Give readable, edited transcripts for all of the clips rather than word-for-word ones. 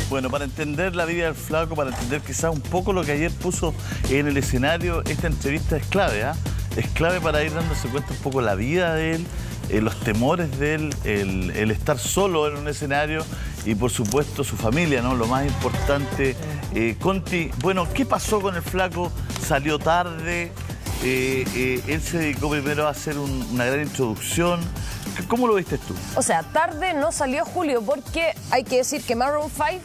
Bueno, para entender la vida del Flaco, para entender quizás un poco lo que ayer puso en el escenario, esta entrevista es clave, ¿ah? Es clave para ir dándose cuenta un poco la vida de él, los temores de él, el estar solo en un escenario y por supuesto su familia, ¿no? Lo más importante. Conti, bueno, ¿qué pasó con el Flaco? Salió tarde, él se dedicó primero a hacer una gran introducción. ¿Cómo lo viste tú? O sea, tarde no salió Julio porque hay que decir que Maroon 5,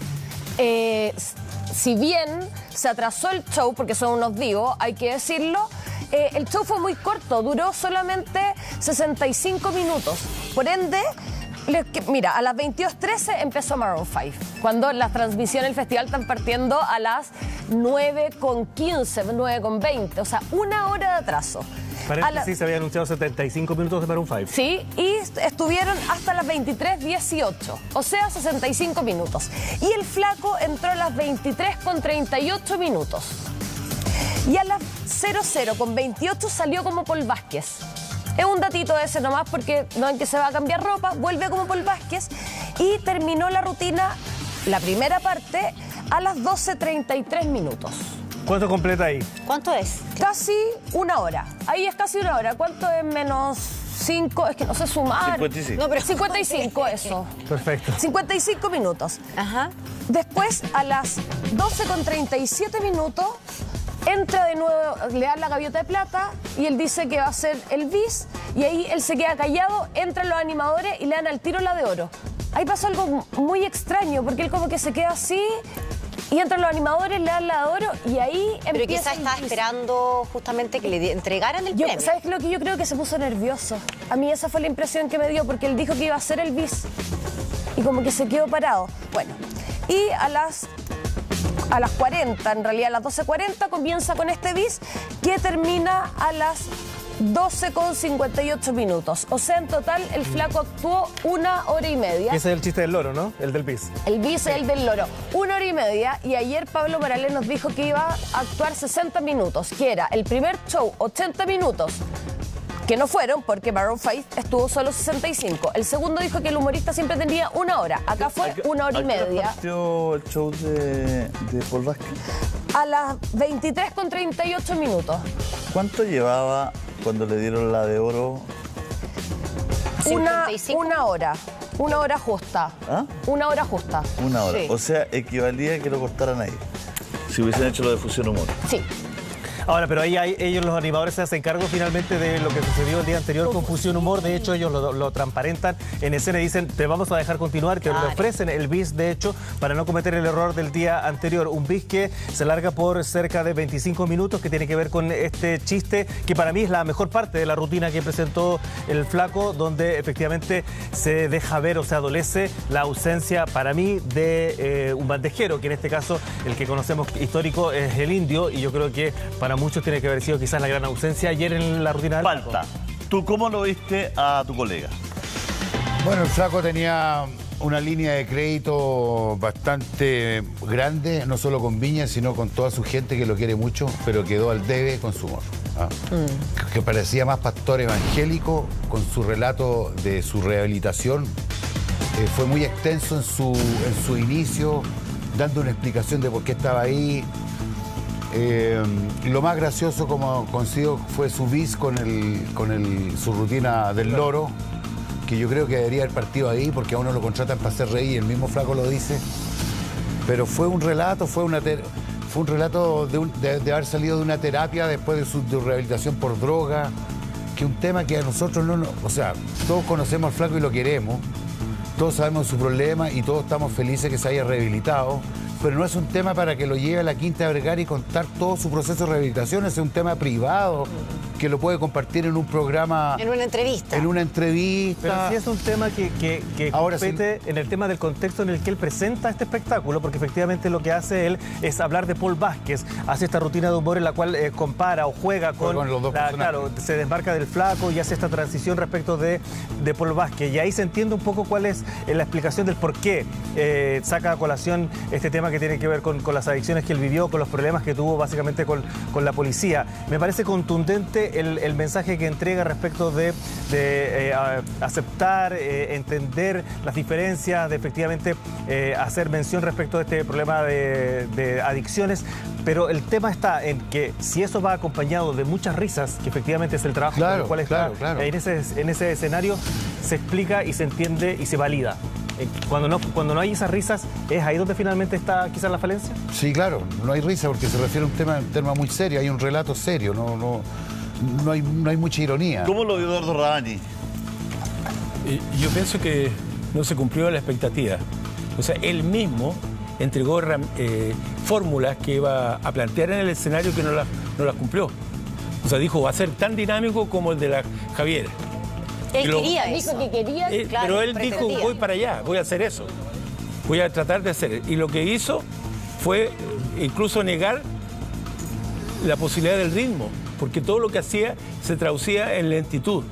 si bien se atrasó el show, porque son unos divos, hay que decirlo, el show fue muy corto, duró solamente 65 minutos. Por ende, mira, a las 22:13 empezó Maroon 5, cuando las transmisiones del festival están partiendo a las 9:15, 9:20, o sea, una hora de atraso. Sí, se había anunciado 75 minutos de Maroon 5. Sí, y estuvieron hasta las 23:18, o sea, 65 minutos. Y el Flaco entró a las 23:38 minutos. Y a las 00:28 salió como Paul Vázquez. Es un datito ese nomás porque no ven que se va a cambiar ropa, vuelve como Paul Vázquez y terminó la rutina, la primera parte, a las 12:33 minutos. ¿Cuánto completa ahí? ¿Cuánto es? Casi una hora. Ahí es casi una hora. ¿Cuánto es menos 5? Es que no sé sumar. 55. No, pero 55 eso. Perfecto. 55 minutos. Ajá. Después, a las 12:37 minutos, entra de nuevo, le dan la gaviota de plata y él dice que va a ser el bis y ahí él se queda callado, entran los animadores y le dan al tiro la de oro. Ahí pasó algo muy extraño porque él como que se queda así y entran los animadores, le dan la de oro y ahí empieza. Pero quizás estaba esperando justamente que le entregaran el premio. ¿Sabes lo que yo creo? Que se puso nervioso. A mí esa fue la impresión que me dio porque él dijo que iba a ser el bis y como que se quedó parado. Bueno, y a las 40, en realidad a las 12:40 comienza con este bis que termina a las 12:58 minutos. O sea, en total el Flaco actuó 1 hora y media. Ese es el chiste del loro, ¿no? El del bis. El bis es el del loro. 1 hora y media. Y ayer Pablo Morales nos dijo que iba a actuar 60 minutos, que era el primer show 80 minutos. Que no fueron porque Maroon 5 estuvo solo 65. El segundo dijo que el humorista siempre tenía 1 hora. Acá fue 1 hora y media. ¿A qué hora partió el show de Paul Vázquez? A las 23:38 minutos. ¿Cuánto llevaba cuando le dieron la de oro? 55. Una hora. 1 hora justa. ¿Ah? 1 hora justa. 1 hora. Sí. O sea, equivalía a que lo cortaran ahí. Si hubiesen hecho lo de Fusión Humor. Sí. Ahora, pero ahí ellos, los animadores, se hacen cargo finalmente de lo que sucedió el día anterior con Fusión Humor. De hecho, ellos lo transparentan en escena y dicen, te vamos a dejar continuar, que le ofrecen el bis, de hecho, para no cometer el error del día anterior. Un bis que se larga por cerca de 25 minutos, que tiene que ver con este chiste, que para mí es la mejor parte de la rutina que presentó el Flaco, donde efectivamente se deja ver o se adolece la ausencia, para mí, de un bandejero, que en este caso, el que conocemos histórico es el Indio, y yo creo que para muchos tiene que haber sido quizás la gran ausencia ayer en la rutina del Falta. ¿Tú cómo lo viste a tu colega? Bueno, el Flaco tenía una línea de crédito bastante grande, no solo con Viña, sino con toda su gente que lo quiere mucho, pero quedó al debe con su humor. Que parecía más pastor evangélico con su relato de su rehabilitación. Fue muy extenso en su inicio, dando una explicación de por qué estaba ahí. Lo más gracioso, como consigo, fue su bis con su rutina del loro, que yo creo que debería haber partido ahí porque a uno lo contratan para hacer reír y el mismo Flaco lo dice. Pero fue un relato, de haber salido de una terapia después de su rehabilitación por droga, que un tema que a nosotros o sea, todos conocemos al Flaco y lo queremos, todos sabemos su problema y todos estamos felices que se haya rehabilitado. Pero no es un tema para que lo lleve a la Quinta Vergara y contar todo su proceso de rehabilitación. Es un tema privado que lo puede compartir en un programa. En una entrevista. En una entrevista. Pero sí es un tema que Ahora compete en el tema del contexto en el que él presenta este espectáculo, porque efectivamente lo que hace él es hablar de Paul Vázquez, hace esta rutina de humor en la cual compara o juega con los dos personajes. Claro, se desmarca del Flaco y hace esta transición respecto de Paul Vázquez. Y ahí se entiende un poco cuál es la explicación del por qué saca a colación este tema que tiene que ver con las adicciones que él vivió, con los problemas que tuvo básicamente con la policía. Me parece contundente finalmente el mensaje que entrega respecto de aceptar, entender las diferencias, de efectivamente hacer mención respecto de este problema de adicciones. Pero el tema está en que si eso va acompañado de muchas risas, que efectivamente es el trabajo con el cual está en ese escenario, se explica y se entiende y se valida. Cuando no hay esas risas, ¿es ahí donde finalmente está quizás la falencia? Sí, claro, no hay risa porque se refiere a un tema muy serio, hay un relato serio, no hay mucha ironía. ¿Cómo lo vio Eduardo Rabani? Yo pienso que no se cumplió la expectativa. O sea, él mismo entregó fórmulas que iba a plantear en el escenario que no las cumplió. O sea, dijo, va a ser tan dinámico como el de la Javier. Él quería eso. Dijo que quería... claro, pero él dijo, voy para allá, voy a hacer eso. Voy a tratar de hacer. Y lo que hizo fue incluso negar la posibilidad del ritmo, porque todo lo que hacía se traducía en lentitud.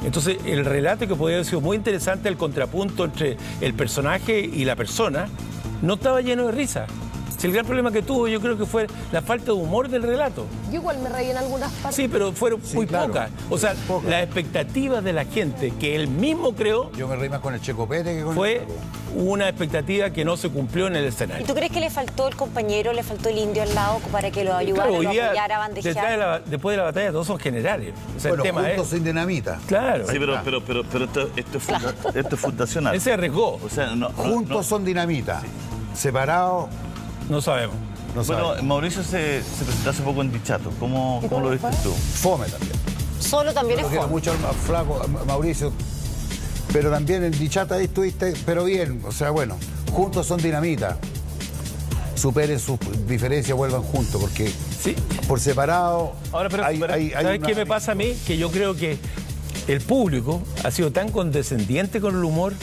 Entonces, el relato, que podía haber sido muy interesante, el contrapunto entre el personaje y la persona, no estaba lleno de risa. Si el gran problema que tuvo, yo creo que fue la falta de humor del relato. Yo igual me reí en algunas partes. Sí, pero fueron muy pocas. O sea, las expectativas de la gente que él mismo creó... Yo me reí más con el Checo Pérez que con fue una expectativa que no se cumplió en el escenario. ¿Y tú crees que le faltó el compañero, le faltó el indio al lado para que lo ayudara, claro, lo apoyara a bandejear? Después de la batalla todos son generales. O sea, bueno, el tema juntos es... sin dinamita. Claro. Sí, pero esto es fundacional. Él se arriesgó. O sea, Juntos son dinamita. Separados, no sabemos. no Bueno, sabemos. Mauricio se presentó hace poco en Dichato. ¿Cómo lo viste tú? Fome también. Solo también Lo es quiero fome. mucho al flaco, a Mauricio. Pero también en Dichata ahí estuviste, pero bien. O sea, bueno, juntos son dinamita. Superen sus diferencias, vuelvan juntos, porque Sí. por separado. Ahora, pero- ¿Sabes qué me pasa a mí? Que yo creo que el público ha sido tan condescendiente con el humor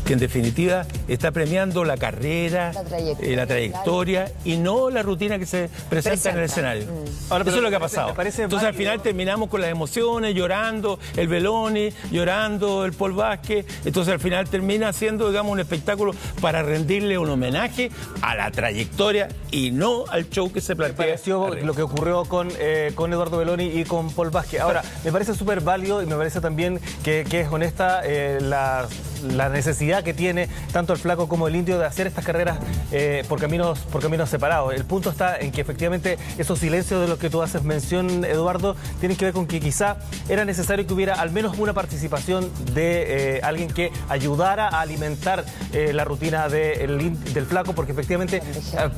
que en definitiva está premiando la carrera, la trayectoria y no la rutina que se presenta en el escenario. Ahora, Eso pero es lo que ha me parece- pasado. me parece Entonces al válido. final terminamos con las emociones, llorando el Beloni, llorando el Paul Vázquez. Entonces al final termina siendo, digamos, un espectáculo para rendirle un homenaje a la trayectoria y no al show que se Me plantea. pareció arriba. lo que ocurrió con Eduardo Beloni y con Paul Vázquez. Ahora, me parece súper válido y me parece también que es honesta la necesidad que tiene tanto el Flaco como el Indio de hacer estas carreras por caminos separados. El punto está en que efectivamente esos silencios de los que tú haces mención, Eduardo, tienen que ver con que quizá era necesario que hubiera al menos una participación de alguien que ayudara a alimentar la rutina del Flaco, porque efectivamente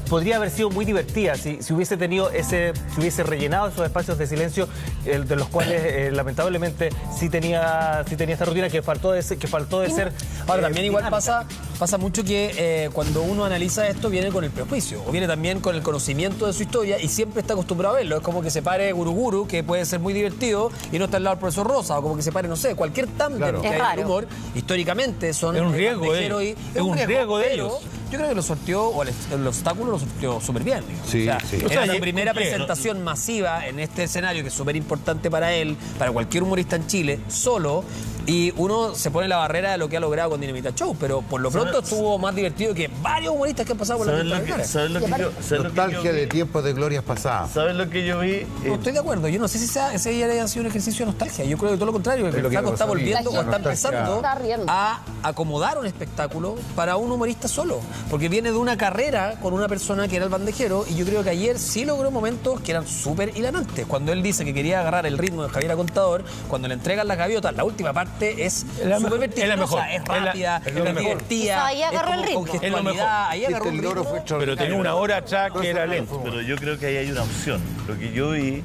podría haber sido muy divertida si hubiese tenido si hubiese rellenado esos espacios de silencio de los cuales lamentablemente sí tenía esta rutina que faltó de ser. Ahora, también igual dinámica. pasa mucho que cuando uno analiza esto viene con el prejuicio o viene también con el conocimiento de su historia y siempre está acostumbrado a verlo. Es como que se pare Guruguru, que puede ser muy divertido y no está al lado del profesor Rosa, o como que se pare, no sé, cualquier tándem Claro. que Es hay en el raro. humor, históricamente son... Es un riesgo de bandejeros ellos. y- Es un riesgo de pero ellos. Yo creo que lo sorteó, o el obstáculo lo sorteó súper bien. Digo. Sí, o sea, sí. era O sea, su primera ¿por qué? presentación masiva en este escenario que es súper importante para él, para cualquier humorista en Chile, solo. Y uno se pone en la barrera de lo que ha logrado con Dinamita Show, pero por lo pronto estuvo más divertido que varios humoristas que han pasado por la ¿Sabes lo misma que, ¿sabes lo que yo, ¿sabes lo que Nostalgia yo vi? de tiempos de glorias pasadas. ¿Sabes lo que yo vi? No estoy de acuerdo, yo no sé si ese haya sido un ejercicio de nostalgia. Yo creo que todo lo contrario, que Es el lo que Flaco me está pasó a mí. volviendo o La está nostalgia. empezando Está riendo. a acomodar un espectáculo para un humorista solo. Porque viene de una carrera con una persona que era el bandejero y yo creo que ayer sí logró momentos que eran súper hilarantes. Cuando él dice que quería agarrar el ritmo de Javier Contador, cuando le entregan las gaviotas, la última parte es la súper mejor, es la mejor. es rápida, Es lo es mejor. divertida. Ahí agarró es el ritmo. con Es lo mejor. gestualidad, ahí agarró El un loro ritmo. fue Pero extraordinario. tenía una hora atrás que era lento. Pero yo creo que ahí hay una opción. Lo que yo vi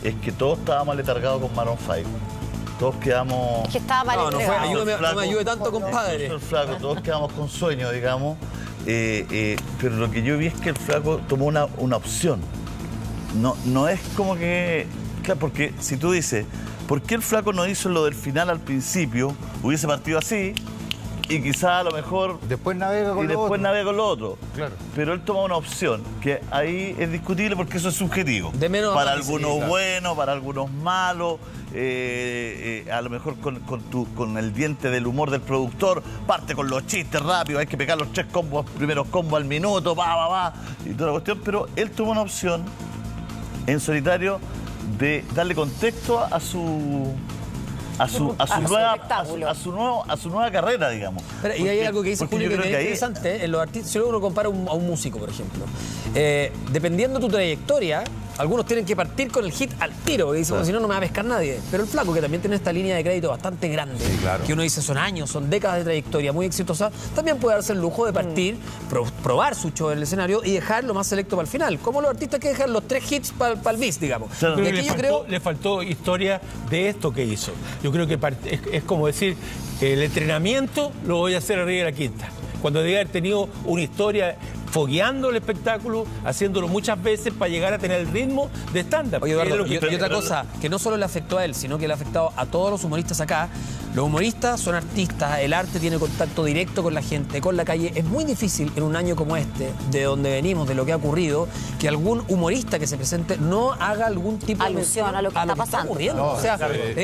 es que todos estábamos aletargados con Maroon 5. Todos quedamos... Que estaba mal No, no fue, entregado. ayúdame, no Flaco, me ayude tanto, compadre. El Flaco, todos quedamos con sueño, digamos. Pero lo que yo vi es que el Flaco tomó una opción. No es como que... Claro, porque si tú dices, ¿por qué el Flaco no hizo lo del final al principio? Hubiese partido así y quizá a lo mejor... Después navega con y lo después otro. navega con lo otro. Claro. Pero él toma una opción que ahí es discutible porque eso es subjetivo. De menos para a más, algunos sí, claro. buenos, para algunos malos. A lo mejor con el diente del humor del productor, parte con los chistes rápidos, hay que pegar los primeros combos al minuto, y toda la cuestión. Pero él tomó una opción en solitario de darle contexto a su nueva carrera, digamos. Pero, y hay algo que dice porque Julio yo que creo es ahí- interesante. En los artistas, si uno compara a un músico, por ejemplo, dependiendo de tu trayectoria, algunos tienen que partir con el hit al tiro, porque dicen, bueno, si no, no me va a pescar nadie. Pero el Flaco, que también tiene esta línea de crédito bastante grande, que uno dice son años, son décadas de trayectoria muy exitosa, también puede darse el lujo de partir, probar su show en el escenario y dejar lo más selecto para el final. Como los artistas que dejan los 3 hits para el bis, digamos. Claro. Y Creo que aquí yo creo... le faltó historia de esto que hizo. Yo creo que es como decir, el entrenamiento lo voy a hacer arriba de la quinta. Cuando debe haber tenido una historia fogueando el espectáculo, haciéndolo muchas veces para llegar a tener el ritmo de stand-up. Oye, Eduardo, Es lo que- y otra cosa, que no solo le afectó a él, sino que le ha afectado a todos los humoristas acá. Los humoristas son artistas, el arte tiene contacto directo con la gente, con la calle. Es muy difícil en un año como este, de donde venimos, de lo que ha ocurrido, que algún humorista que se presente no haga algún tipo Alusión de a lo que está pasando. ocurriendo. No, o sea,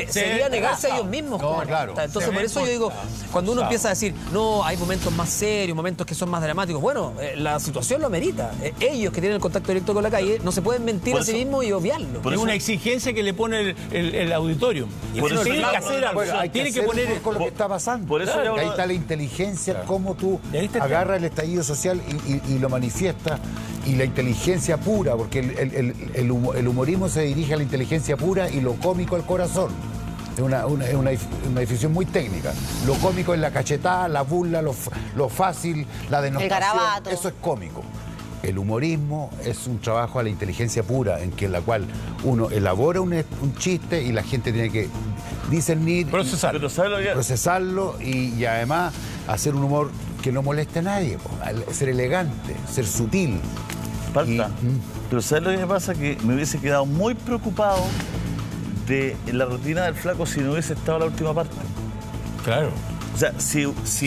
sería negarse a ellos mismos como claro. artistas. Entonces, por eso yo digo, cuando uno empieza a decir, no, hay momentos más serios, momentos que son más dramáticos, bueno, la situación lo amerita. Ellos que tienen el contacto directo con la calle no se pueden mentir Por a sí eso- mismos y obviarlo. por es eso- una exigencia que le pone el auditorio. Y Por uno eso- tiene que hacer algo, Bueno, hay tiene que hacer poner... con lo que está pasando. por eso yo Que ahí hablo- está la inteligencia, cómo tú Y ahí está el agarras el estallido social y lo manifiestas, y la inteligencia pura, porque el humorismo se dirige a la inteligencia pura y lo cómico al corazón. Es una definición muy técnica. Lo cómico es la cachetada, la burla, lo fácil, la denostación. garabato. Eso es cómico. El humorismo es un trabajo a la inteligencia pura, en la cual uno elabora un chiste y la gente tiene que discernir, Procesar. Pero ¿sabes lo que- procesarlo y además hacer un humor que no moleste a nadie, ser elegante, ser sutil. Falta. Pero ¿sabes lo que me pasa? Que me hubiese quedado muy preocupado de la rutina del Flaco si no hubiese estado la última parte. Claro. O sea, si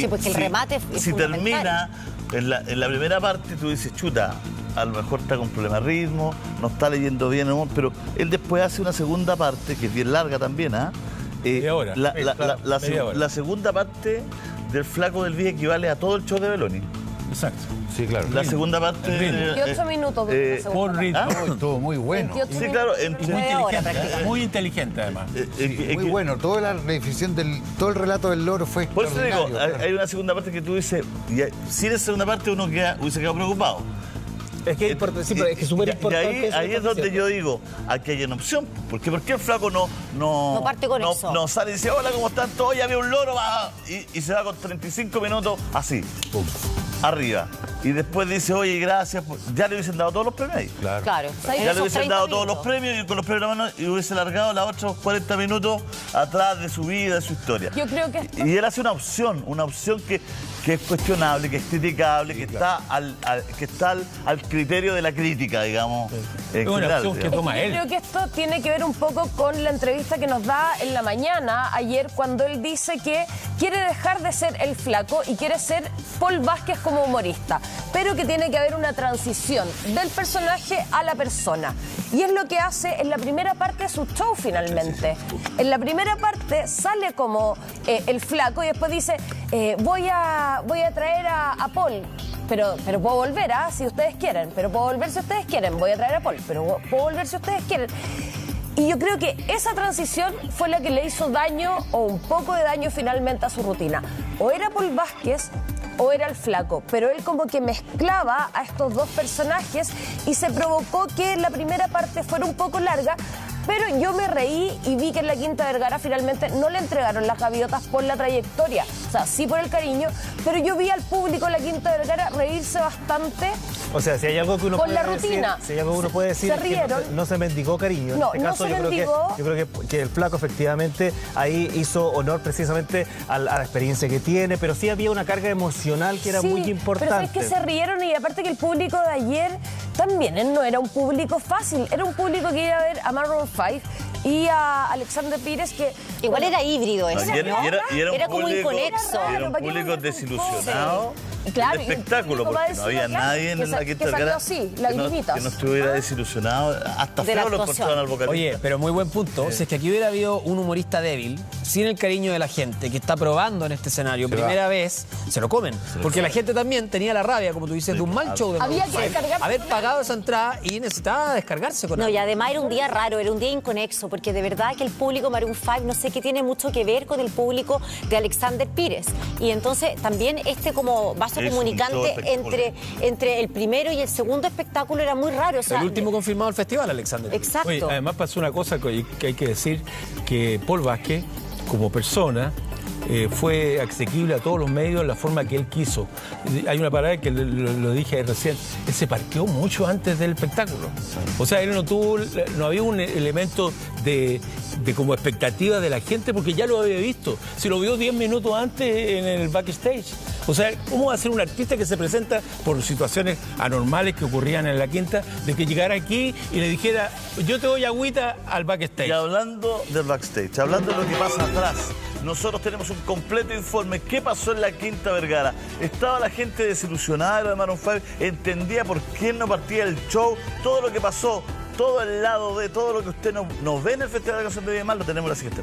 porque el remate es si fundamental. termina en la primera parte, tú dices, chuta, a lo mejor está con problema de ritmo, no está leyendo bien el humor, pero él después hace una segunda parte, que es bien larga también, ¿ah? Media hora. La, Sí, la- claro, la- la media hora. la segunda parte del Flaco del Día equivale a todo el show de Beloni. Exacto. Sí, claro. La segunda parte... 28 minutos de la segunda Por parte. ritmo. Todo muy bueno. 28 Sí, claro, minutos. en- Media hora prácticamente. Muy inteligente, además. Muy bueno. Toda la definición todo el relato del loro fue Por eso digo, extraordinario, claro. hay una segunda parte que tú dices, sin esa segunda parte uno hubiese quedado preocupado. Es que sí, pero es que es súper Y importante. eso ahí que es donde estás yo digo, aquí hay una opción. ¿Por qué el Flaco no parte con eso. no sale y dice, hola, ¿cómo están todos? Ya vi un loro, va, y se va con 35 minutos así, Pum. arriba. Y después dice, oye, gracias. Ya le hubiesen dado todos los premios ahí. Claro. Claro. Ya le hubiesen dado todos los premios y con los premios en la mano y hubiese largado los otros 40 minutos atrás de su vida, de su historia. Yo creo que esto- Y él hace una opción que es cuestionable, que es criticable, que está al criterio de la crítica, digamos. en Es una general, opción que digamos. toma Yo él. creo que esto tiene que ver un poco con la entrevista que nos da en la mañana, ayer, cuando él dice que quiere dejar de ser el Flaco y quiere ser Paul Vázquez como humorista, pero que tiene que haber una transición del personaje a la persona. Y es lo que hace en la primera parte de su show finalmente. En la primera parte sale como el Flaco y después dice, voy a traer a Paul. Pero puedo volver, si ustedes quieren. Pero puedo volver si ustedes quieren. Voy a traer a Paul. Pero puedo volver si ustedes quieren. Y yo creo que esa transición fue la que le hizo daño o un poco de daño finalmente a su rutina. O era Paul Vázquez o era el Flaco, pero él como que mezclaba a estos dos personajes y se provocó que la primera parte fuera un poco larga, pero yo me reí y vi que en la Quinta Vergara finalmente no le entregaron las gaviotas por la trayectoria, o sea, sí por el cariño, pero yo vi al público en la Quinta Vergara reírse bastante. O sea, si hay algo que uno Con puede la rutina. decir, si hay algo que uno puede decir Se es que rieron. no se mendigó cariño. No, en este no caso se yo mendigó. creo que el Flaco efectivamente ahí hizo honor precisamente a la experiencia que tiene, pero sí había una carga emocional que era Sí, muy importante. Pero es que se rieron y aparte que el público de ayer también no era un público fácil, era un público que iba a ver a Maroon 5 y a Alexander Pires que... Igual era híbrido eso, Y era ¿no? un Era como público- inconexo. Era un ¿Para qué público nos ves un desilusionado. Claro, el espectáculo, y el público va a porque no había decirlo, claro, nadie en la Quinta que salió Vergara así, que lagrimitas. que no estuviera desilusionado. Hasta De la feo lo actuación. encontraban al vocalista. Oye, pero muy buen punto. Si es que aquí hubiera habido un humorista débil, sin el cariño de la gente, que está probando en este escenario, primera vez, se lo comen. Porque la gente también tenía la rabia, como tú dices, de un mal show de Había Maroon que 5, descargarse haber con pagado esa entrada y necesitaba descargarse con No, algo. y además era un día raro, era un día inconexo, porque de verdad que el público Maroon 5 no sé qué tiene mucho que ver con el público de Alexander Pires. Y entonces también este como vaso Es un comunicante todo espectacular. entre el primero y el segundo espectáculo era muy raro. O sea, El último confirmado del festival, Alexander. Exacto. Oye, además pasó una cosa que hay que decir, que Paul Vázquez, como persona, fue asequible a todos los medios en la forma que él quiso. Hay una parada que lo dije recién, él se parqueó mucho antes del espectáculo. O sea, él no había un elemento de como expectativa de la gente porque ya lo había visto. Si lo vio 10 minutos antes en el backstage. O sea, ¿cómo va a ser un artista que se presenta por situaciones anormales que ocurrían en la Quinta, de que llegara aquí y le dijera, yo te doy agüita al backstage? Y hablando del backstage, hablando de lo que pasa atrás, nosotros tenemos un completo informe. ¿Qué pasó en la Quinta Vergara? Estaba la gente desilusionada de lo de Maroon 5, entendía por qué no partía el show, todo lo que pasó, todo el lado de todo lo que usted nos ve en el Festival de la Canción de Viña del Mar, lo tenemos en la siguiente.